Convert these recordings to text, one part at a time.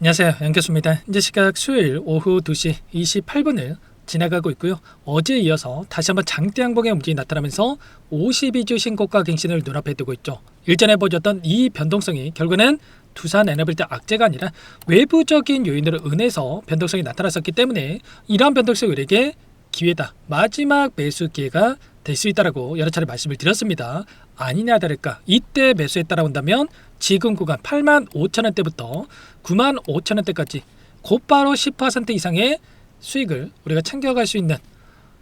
안녕하세요, 양교수입니다. 현재 시각 수요일 오후 2시 28분을 지나가고 있고요. 어제에 이어서 다시 한번 장대 양봉의 움직임이 나타나면서 52주 신고가 갱신을 눈앞에 두고 있죠. 일전에 보여줬던 이 변동성이 결국은 두산 에너빌드 악재가 아니라 외부적인 요인으로 인해서 변동성이 나타났었기 때문에 이러한 변동성이 우리에게 기회다, 마지막 매수 기회가 될 수 있다라고 여러 차례 말씀을 드렸습니다. 아니냐 다를까, 이때 매수에 따라온다면 지금 구간 85,000원대부터 95,000원대까지 곧바로 10% 이상의 수익을 우리가 챙겨갈 수 있는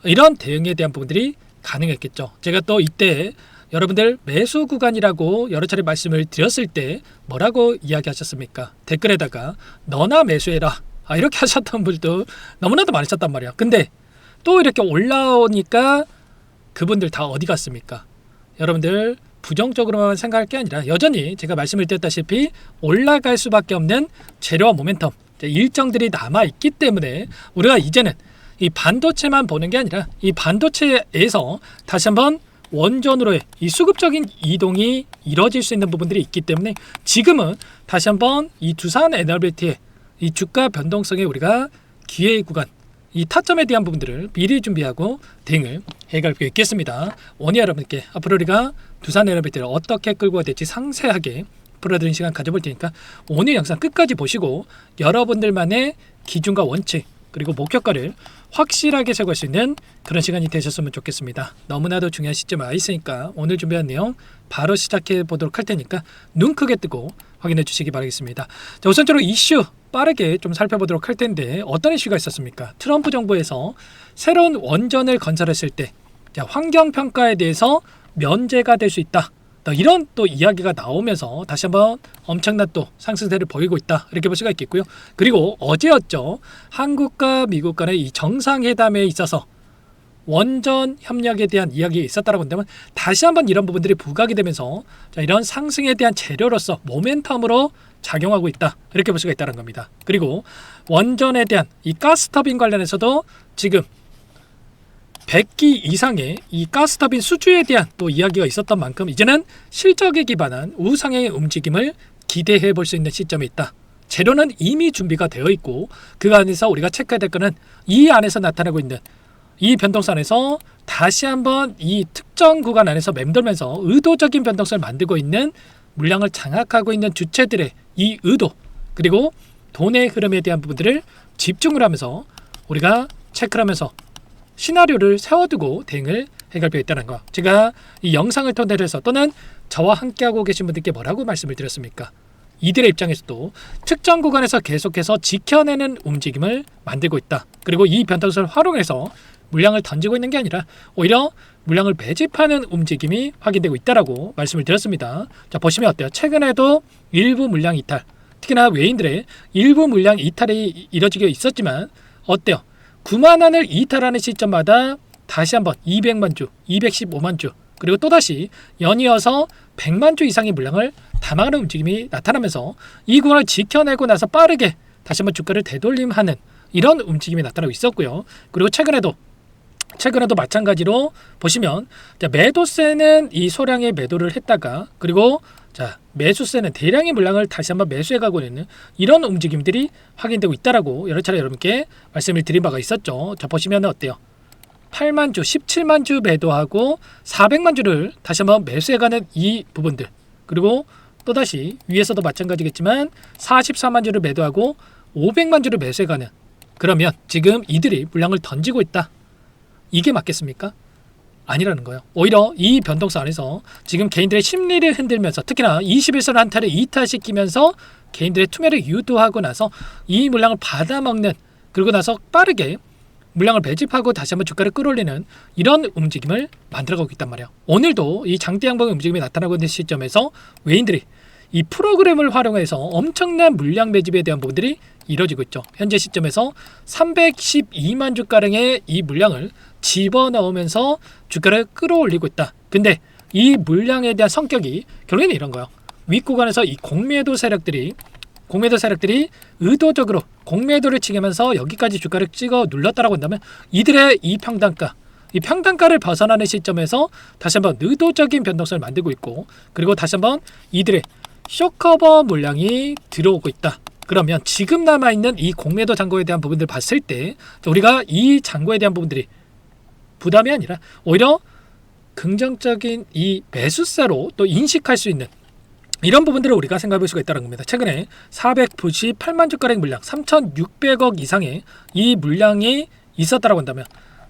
이런 대응에 대한 부분들이 가능했겠죠. 제가 또 이때 여러분들 매수 구간이라고 여러 차례 말씀을 드렸을 때 뭐라고 이야기하셨습니까? 댓글에다가 너나 매수해라, 이렇게 하셨던 분들도 너무나도 많으셨단 말이야. 근데 또 이렇게 올라오니까 그분들 다 어디 갔습니까? 여러분들 부정적으로만 생각할 게 아니라 여전히 제가 말씀을 드렸다시피 올라갈 수밖에 없는 재료와 모멘텀 일정들이 남아있기 때문에 우리가 이제는 이 반도체만 보는 게 아니라 이 반도체에서 다시 한번 원전으로의 이 수급적인 이동이 이루어질 수 있는 부분들이 있기 때문에 지금은 다시 한번 이 두산 에너빌티의 이 주가 변동성에 우리가 기회의 구간, 이 타점에 대한 부분들을 미리 준비하고 대응을 해갈 수 있겠습니다. 오늘 여러분께 앞으로 우리가 두산 에너빌티를 어떻게 끌고 가야 될지 상세하게 풀어드리는 시간 가져볼 테니까 오늘 영상 끝까지 보시고 여러분들만의 기준과 원칙 그리고 목표가를 확실하게 세울 수 있는 그런 시간이 되셨으면 좋겠습니다. 너무나도 중요한 시점에 와 있으니까 오늘 준비한 내용 바로 시작해 보도록 할 테니까 눈 크게 뜨고 확인해 주시기 바라겠습니다. 자, 우선적으로 이슈 빠르게 좀 살펴보도록 할 텐데 어떤 이슈가 있었습니까? 트럼프 정부에서 새로운 원전을 건설했을 때 환경평가에 대해서 면제가 될 수 있다, 이런 또 이야기가 나오면서 다시 한번 엄청난 또 상승세를 보이고 있다, 이렇게 볼 수가 있겠고요. 그리고 어제였죠. 한국과 미국 간의 이 정상회담에 있어서 원전 협력에 대한 이야기가 있었다라고 한다면 다시 한번 이런 부분들이 부각이 되면서 이런 상승에 대한 재료로서 모멘텀으로 작용하고 있다, 이렇게 볼 수가 있다는 겁니다. 그리고 원전에 대한 이 가스터빈 관련해서도 지금 100기 이상의 이 가스터빈 수주에 대한 또 이야기가 있었던 만큼 이제는 실적에 기반한 우상향의 움직임을 기대해 볼 수 있는 시점에 있다. 재료는 이미 준비가 되어 있고 그 안에서 우리가 체크해야 될 것은 이 안에서 나타나고 있는 이 변동성 안에서 다시 한번 이 특정 구간 안에서 맴돌면서 의도적인 변동성을 만들고 있는 물량을 장악하고 있는 주체들의 이 의도, 그리고 돈의 흐름에 대한 부분들을 집중을 하면서 우리가 체크를 하면서 시나리오를 세워두고 대응을 해갈 필요가 있다는 거. 제가 이 영상을 통해서 또는 저와 함께하고 계신 분들께 뭐라고 말씀을 드렸습니까? 이들의 입장에서도 특정 구간에서 계속해서 지켜내는 움직임을 만들고 있다. 그리고 이 변동성을 활용해서 물량을 던지고 있는 게 아니라 오히려 물량을 매집하는 움직임이 확인되고 있다라고 말씀을 드렸습니다. 자, 보시면 어때요? 최근에도 일부 물량 이탈, 특히나 외인들의 일부 물량 이탈이 이뤄지게 있었지만 어때요? 9만 원을 이탈하는 시점마다 다시 한번 200만 주, 215만 주, 그리고 또다시 연이어서 100만 주 이상의 물량을 담아가는 움직임이 나타나면서 이 구간을 지켜내고 나서 빠르게 다시 한번 주가를 되돌림하는 이런 움직임이 나타나고 있었고요. 그리고 최근에도 마찬가지로 보시면 매도세는 이 소량의 매도를 했다가 그리고 매수세는 대량의 물량을 다시 한번 매수해가고 있는 이런 움직임들이 확인되고 있다라고 여러 차례 여러분께 말씀을 드린 바가 있었죠. 자, 보시면 어때요? 8만 주, 17만 주 매도하고 400만 주를 다시 한번 매수해가는 이 부분들, 그리고 또다시 위에서도 마찬가지겠지만 44만 주를 매도하고 500만 주를 매수해가는, 그러면 지금 이들이 물량을 던지고 있다, 이게 맞겠습니까? 아니라는 거예요. 오히려 이 변동성 안에서 지금 개인들의 심리를 흔들면서 특히나 21선 한타를 이탈시키면서 개인들의 투매를 유도하고 나서 이 물량을 받아먹는, 그리고 나서 빠르게 물량을 매집하고 다시 한번 주가를 끌어올리는 이런 움직임을 만들어가고 있단 말이에요. 오늘도 이 장대 양봉의 움직임이 나타나고 있는 시점에서 외인들이 이 프로그램을 활용해서 엄청난 물량 매집에 대한 부분들이 이루어지고 있죠. 현재 시점에서 312만 주가량의 이 물량을 집어넣으면서 주가를 끌어올리고 있다. 근데 이 물량에 대한 성격이 결국에는 이런 거예요. 윗구간에서 이 공매도 세력들이 의도적으로 공매도를 치면서 여기까지 주가를 찍어 눌렀다라고 한다면 이들의 이 평단가를 벗어나는 시점에서 다시 한번 의도적인 변동성을 만들고 있고, 그리고 다시 한번 이들의 쇼커버 물량이 들어오고 있다. 그러면 지금 남아있는 이 공매도 잔고에 대한 부분들 봤을 때 우리가 이 잔고에 대한 부분들이 부담이 아니라 오히려 긍정적인 이 매수세로 또 인식할 수 있는 이런 부분들을 우리가 생각해 볼 수가 있다는 겁니다. 최근에 498만 주가량 물량 3,600억 이상의 이 물량이 있었다고 한다면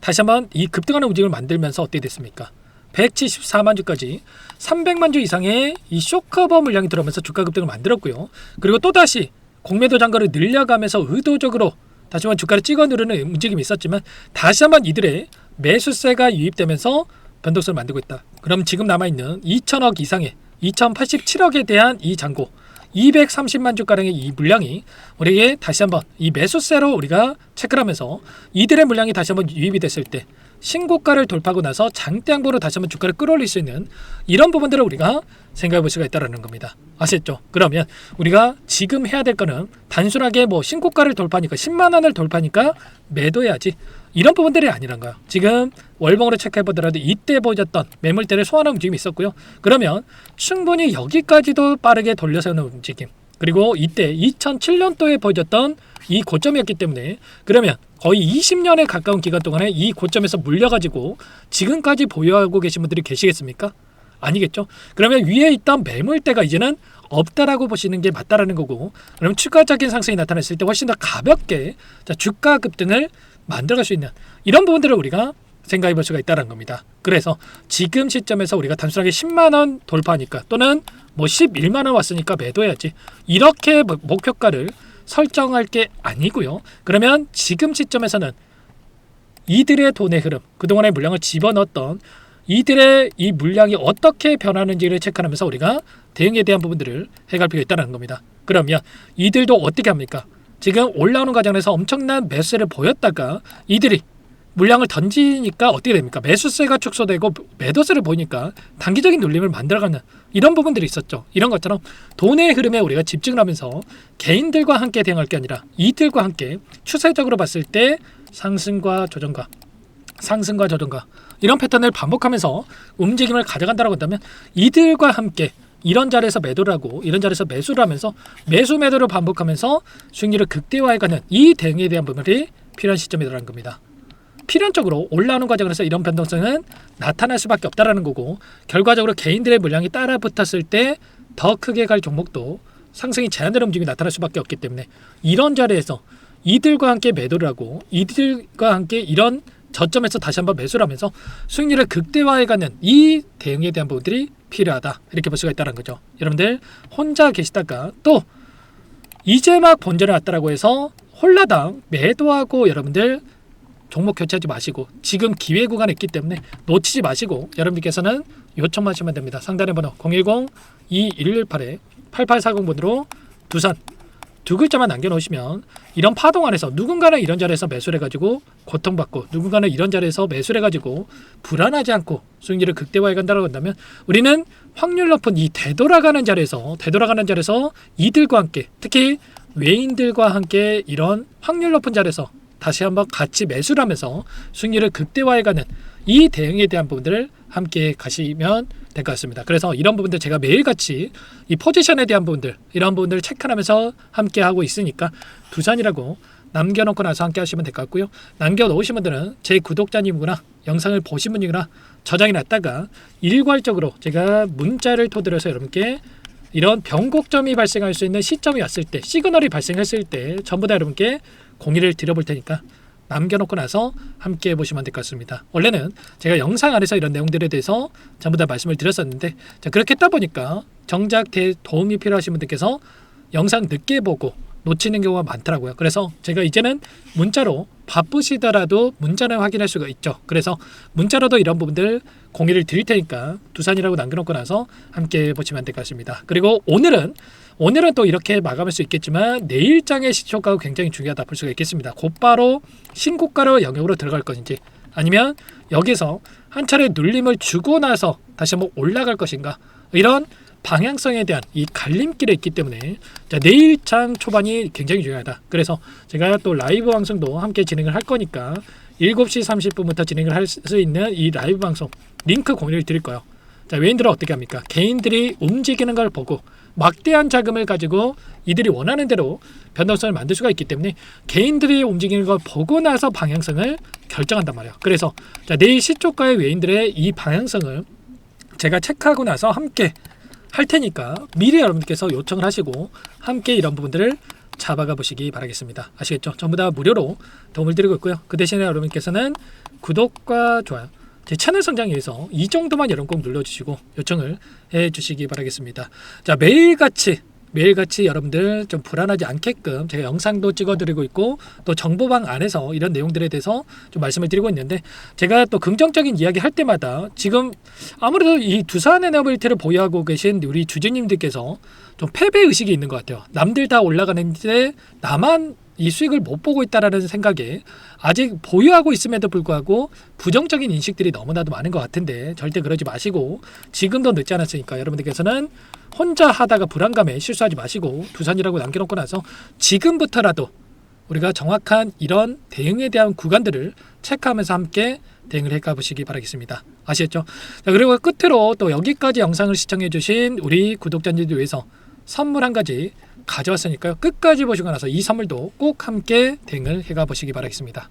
다시 한번 이 급등하는 움직임을 만들면서 어떻게 됐습니까? 174만 주까지 300만 주 이상의 이 쇼커버 물량이 들어오면서 주가 급등을 만들었고요. 그리고 또다시 공매도 잔고를 늘려가면서 의도적으로 다시 한번 주가를 찍어 누르는 움직임이 있었지만 다시 한번 이들의 매수세가 유입되면서 변동성을 만들고 있다. 그럼 지금 남아있는 2천억 이상의 2087억에 대한 이 잔고 230만 주가량의 이 물량이 우리에게 다시 한번 이 매수세로 우리가 체크를 하면서 이들의 물량이 다시 한번 유입이 됐을 때 신고가를 돌파하고 나서 장대양보로 다시 한번 주가를 끌어올릴 수 있는 이런 부분들을 우리가 생각해 볼 수가 있다는 겁니다. 아셨죠? 그러면 우리가 지금 해야 될 거는 단순하게 뭐 신고가를 돌파하니까 10만 원을 돌파하니까 매도해야지 이런 부분들이 아니란 거예요. 지금 월봉으로 체크해 보더라도 이때 보여줬던 매물대를 소화하는 움직임이 있었고요. 그러면 충분히 여기까지도 빠르게 돌려세우는 움직임, 그리고 이때 2007년도에 보여줬던 이 고점이었기 때문에 그러면 거의 20년에 가까운 기간 동안에 이 고점에서 물려가지고 지금까지 보유하고 계신 분들이 계시겠습니까? 아니겠죠. 그러면 위에 있던 매물대가 이제는 없다라고 보시는 게 맞다라는 거고, 그럼 추가적인 상승이 나타났을 때 훨씬 더 가볍게 주가 급등을 만들어갈 수 있는 이런 부분들을 우리가 생각해 볼 수가 있다는 겁니다. 그래서 지금 시점에서 우리가 단순하게 10만 원 돌파하니까 또는 뭐 11만 원 왔으니까 매도해야지 이렇게 목표가를 설정할 게 아니고요. 그러면 지금 시점에서는 이들의 돈의 흐름, 그동안의 물량을 집어넣었던 이들의 이 물량이 어떻게 변하는지를 체크하면서 우리가 대응에 대한 부분들을 해갈 필요가 있다는 겁니다. 그러면 이들도 어떻게 합니까? 지금 올라오는 과정에서 엄청난 매수세를 보였다가 이들이 물량을 던지니까 어떻게 됩니까? 매수세가 축소되고 매도세를 보이니까 단기적인 눌림을 만들어가는 이런 부분들이 있었죠. 이런 것처럼 돈의 흐름에 우리가 집중을 하면서 개인들과 함께 대응할 게 아니라 이들과 함께 추세적으로 봤을 때 상승과 조정과 이런 패턴을 반복하면서 움직임을 가져간다고 한다면 이들과 함께 이런 자리에서 매도를 하고 이런 자리에서 매수를 하면서 매도를 반복하면서 수익률을 극대화해가는 이 대응에 대한 부분이 필요한 시점이라는 겁니다. 필연적으로 올라오는 과정에서 이런 변동성은 나타날 수밖에 없다라는 거고, 결과적으로 개인들의 물량이 따라 붙었을 때 더 크게 갈 종목도 상승이 제한되는 움직임이 나타날 수밖에 없기 때문에 이런 자리에서 이들과 함께 매도를 하고 이들과 함께 이런 저점에서 다시 한번 매수를 하면서 수익률을 극대화해가는 이 대응에 대한 부분들이 필요하다, 이렇게 볼 수가 있다는 거죠. 여러분들 혼자 계시다가 또 이제 막 본전에 왔다라고 해서 홀라당 매도하고 여러분들 종목 교체하지 마시고 지금 기회 구간에 있기 때문에 놓치지 마시고 여러분들께서는 요청만 하시면 됩니다. 상단의 번호 010-2118-8840번으로 두산 두 글자만 남겨놓으시면 이런 파동 안에서 누군가는 이런 자리에서 매수를 해가지고 고통받고 누군가는 이런 자리에서 매수를 해가지고 불안하지 않고 수익률을 극대화해 간다고 한다면 우리는 확률 높은 이 되돌아가는 자리에서 이들과 함께 특히 외인들과 함께 이런 확률 높은 자리에서 다시 한번 같이 매수를 하면서 수익률을 극대화해가는 이 대응에 대한 부분들을 함께 가시면 될 것 같습니다. 그래서 이런 부분들 제가 매일같이 이 포지션에 대한 부분들 이런 부분들을 체크하면서 함께 하고 있으니까 두산이라고 남겨놓고 나서 함께 하시면 될 것 같고요. 남겨놓으신 분들은 제 구독자님이구나, 영상을 보신 분이구나 저장해 놨다가 일괄적으로 제가 문자를 토대로서 여러분께 이런 변곡점이 발생할 수 있는 시점이 왔을 때, 시그널이 발생했을 때 전부 다 여러분께 공유를 드려볼 테니까 남겨놓고 나서 함께 해보시면 될 것 같습니다. 원래는 제가 영상 안에서 이런 내용들에 대해서 전부 다 말씀을 드렸었는데 그렇게 했다 보니까 정작 도움이 필요하신 분들께서 영상 늦게 보고 놓치는 경우가 많더라고요. 그래서 제가 이제는 문자로 바쁘시더라도 문자는 확인할 수가 있죠. 그래서 문자로도 이런 부분들 공유를 드릴 테니까 두산이라고 남겨놓고 나서 함께 보시면 될 것 같습니다. 그리고 오늘은 또 이렇게 마감할 수 있겠지만 내일장의 시초가가 굉장히 중요하다 볼 수가 있겠습니다. 곧바로 신고가로 영역으로 들어갈 것인지 아니면 여기서 한 차례 눌림을 주고 나서 다시 한번 올라갈 것인가, 이런 방향성에 대한 이 갈림길에 있기 때문에 내일장 초반이 굉장히 중요하다. 그래서 제가 또 라이브 방송도 함께 진행을 할 거니까 7시 30분부터 진행을 할 수 있는 이 라이브 방송 링크 공유를 드릴 거예요. 자, 외인들은 어떻게 합니까? 개인들이 움직이는 걸 보고 막대한 자금을 가지고 이들이 원하는 대로 변동성을 만들 수가 있기 때문에 개인들이 움직이는 걸 보고 나서 방향성을 결정한단 말이에요. 그래서 자, 내일 시초가의 외인들의 이 방향성을 제가 체크하고 나서 함께 할 테니까 미리 여러분들께서 요청을 하시고 함께 이런 부분들을 잡아가 보시기 바라겠습니다. 아시겠죠? 전부 다 무료로 도움을 드리고 있고요. 그 대신에 여러분께서는 구독과 좋아요, 제 채널 성장을 위해서 이 정도만 여러분 꼭 눌러주시고 요청을 해주시기 바라겠습니다. 자, 매일같이 여러분들 좀 불안하지 않게끔 제가 영상도 찍어드리고 있고 또 정보방 안에서 이런 내용들에 대해서 좀 말씀을 드리고 있는데, 제가 또 긍정적인 이야기 할 때마다 지금 아무래도 이 두산 에너빌티를 보유하고 계신 우리 주주님들께서 좀 패배 의식이 있는 것 같아요. 남들 다 올라가는데 나만 이 수익을 못 보고 있다라는 생각에 아직 보유하고 있음에도 불구하고 부정적인 인식들이 너무나도 많은 것 같은데, 절대 그러지 마시고 지금도 늦지 않았으니까 여러분들께서는 혼자 하다가 불안감에 실수하지 마시고 두산이라고 남겨놓고 나서 지금부터라도 우리가 정확한 이런 대응에 대한 구간들을 체크하면서 함께 대응을 해가 보시기 바라겠습니다. 아시겠죠? 자, 그리고 끝으로 또 여기까지 영상을 시청해 주신 우리 구독자님들 위해서 선물 한 가지 가져왔으니까요. 끝까지 보시고 나서 이 선물도 꼭 함께 대응을 해가 보시기 바라겠습니다.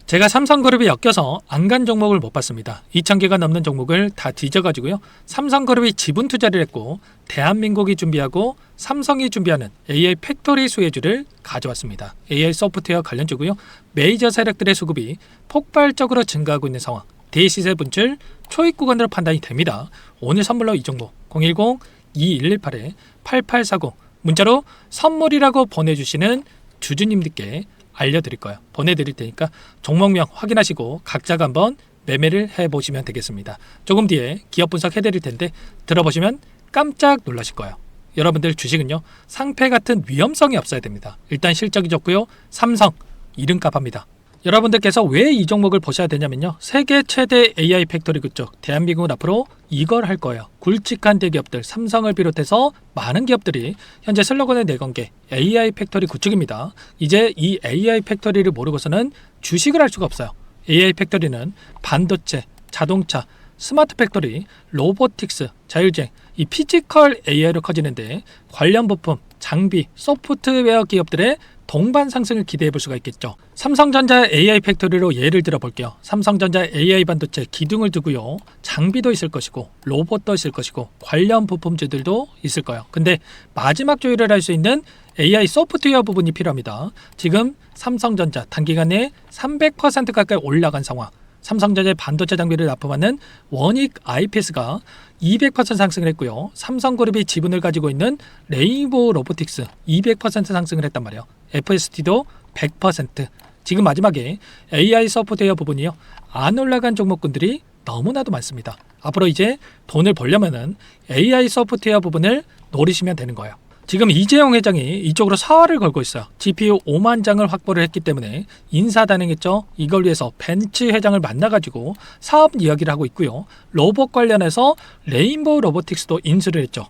제가 삼성그룹이 엮여서 안 간 종목을 못 봤습니다. 2,000개가 넘는 종목을 다 뒤져가지고요. 삼성그룹이 지분 투자를 했고 대한민국이 준비하고 삼성이 준비하는 AI 팩토리 수혜주를 가져왔습니다. AI 소프트웨어 관련주고요. 메이저 세력들의 수급이 폭발적으로 증가하고 있는 상황. 대시세 분출 초입 구간으로 판단이 됩니다. 오늘 선물로 이 종목 010-2118-8840 문자로 선물이라고 보내주시는 주주님들께 알려드릴 거예요. 보내드릴 테니까 종목명 확인하시고 각자가 한번 매매를 해보시면 되겠습니다. 조금 뒤에 기업 분석해드릴 텐데 들어보시면 깜짝 놀라실 거예요. 여러분들 주식은요, 상패 같은 위험성이 없어야 됩니다. 일단 실적이 좋고요. 삼성 이름값 합니다. 여러분들께서 왜 이 종목을 보셔야 되냐면요, 세계 최대 AI 팩토리 그쪽 대한민국은 앞으로 이걸 할 거예요. 굵직한 대기업들 삼성을 비롯해서 많은 기업들이 현재 슬로건을 내건 게 AI 팩토리 구축입니다. 이제 이 AI 팩토리를 모르고서는 주식을 할 수가 없어요. AI 팩토리는 반도체, 자동차, 스마트 팩토리, 로보틱스, 자율주행, 이 피지컬 AI로 커지는데 관련 부품, 장비, 소프트웨어 기업들의 동반 상승을 기대해 볼 수가 있겠죠. 삼성전자 AI 팩토리로 예를 들어 볼게요. 삼성전자 AI 반도체 기둥을 두고요. 장비도 있을 것이고 로봇도 있을 것이고 관련 부품주들도 있을 거예요. 근데 마지막 조율을 할 수 있는 AI 소프트웨어 부분이 필요합니다. 지금 삼성전자 단기간에 300% 가까이 올라간 상황. 삼성전자의 반도체 장비를 납품하는 원익 IPS가 200% 상승을 했고요. 삼성그룹이 지분을 가지고 있는 레인보우 로보틱스 200% 상승을 했단 말이에요. FST도 100%. 지금 마지막에 AI 소프트웨어 부분이요, 안 올라간 종목군들이 너무나도 많습니다. 앞으로 이제 돈을 벌려면은 AI 소프트웨어 부분을 노리시면 되는 거예요. 지금 이재용 회장이 이쪽으로 사활을 걸고 있어요. GPU 5만 장을 확보를 했기 때문에 인사단행했죠. 이걸 위해서 벤츠 회장을 만나가지고 사업 이야기를 하고 있고요. 로봇 관련해서 레인보우 로보틱스도 인수를 했죠.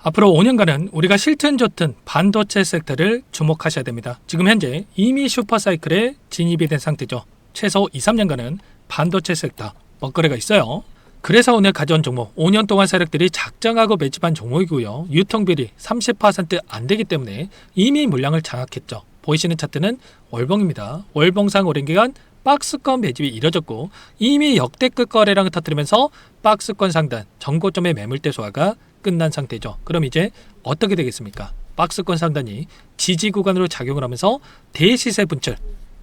앞으로 5년간은 우리가 싫든 좋든 반도체 섹터를 주목하셔야 됩니다. 지금 현재 이미 슈퍼사이클에 진입이 된 상태죠. 최소 2-3년간은 반도체 섹터 먹거리가 있어요. 그래서 오늘 가져온 종목 5년 동안 세력들이 작정하고 매집한 종목이고요. 유통비율이 30% 안 되기 때문에 이미 물량을 장악했죠. 보이시는 차트는 월봉입니다. 월봉상 오랜 기간 박스권 매집이 이뤄졌고 이미 역대급 거래량을 터뜨리면서 박스권 상단 전고점의 매물대 소화가 끝난 상태죠. 그럼 이제 어떻게 되겠습니까? 박스권 상단이 지지 구간으로 작용을 하면서 대시세 분출,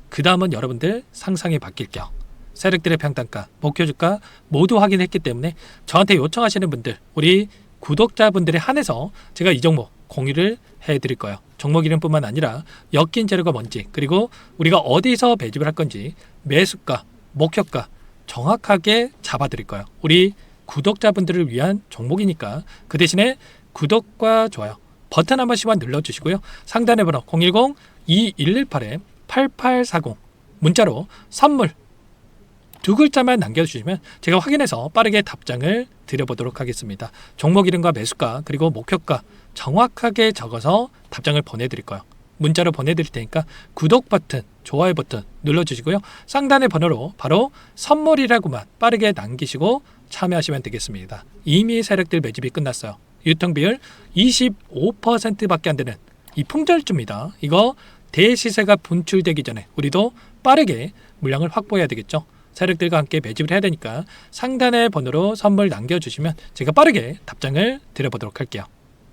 그 다음은 여러분들 상상이 바뀔게요. 세력들의 평단가, 목표주가 모두 확인했기 때문에 저한테 요청하시는 분들, 우리 구독자분들에 한해서 제가 이 종목 공유를 해드릴 거예요. 종목 이름뿐만 아니라 엮인 재료가 뭔지, 그리고 우리가 어디서 매집을 할 건지 매수가, 목표가 정확하게 잡아드릴 거예요. 우리 구독자분들을 위한 종목이니까 그 대신에 구독과 좋아요 버튼 한 번씩만 눌러주시고요. 상단의 번호 010-2118-8840 문자로 선물 두 글자만 남겨주시면 제가 확인해서 빠르게 답장을 드려보도록 하겠습니다. 종목 이름과 매수가 그리고 목표가 정확하게 적어서 답장을 보내드릴 거예요. 문자로 보내드릴 테니까 구독 버튼, 좋아요 버튼 눌러주시고요. 상단의 번호로 바로 선물이라고만 빠르게 남기시고 참여하시면 되겠습니다. 이미 세력들 매집이 끝났어요. 유통비율 25%밖에 안 되는 이 품절주입니다. 이거 대시세가 분출되기 전에 우리도 빠르게 물량을 확보해야 되겠죠. 세력들과 함께 매집을 해야 되니까 상단의 번호로 선물 남겨주시면 제가 빠르게 답장을 드려보도록 할게요.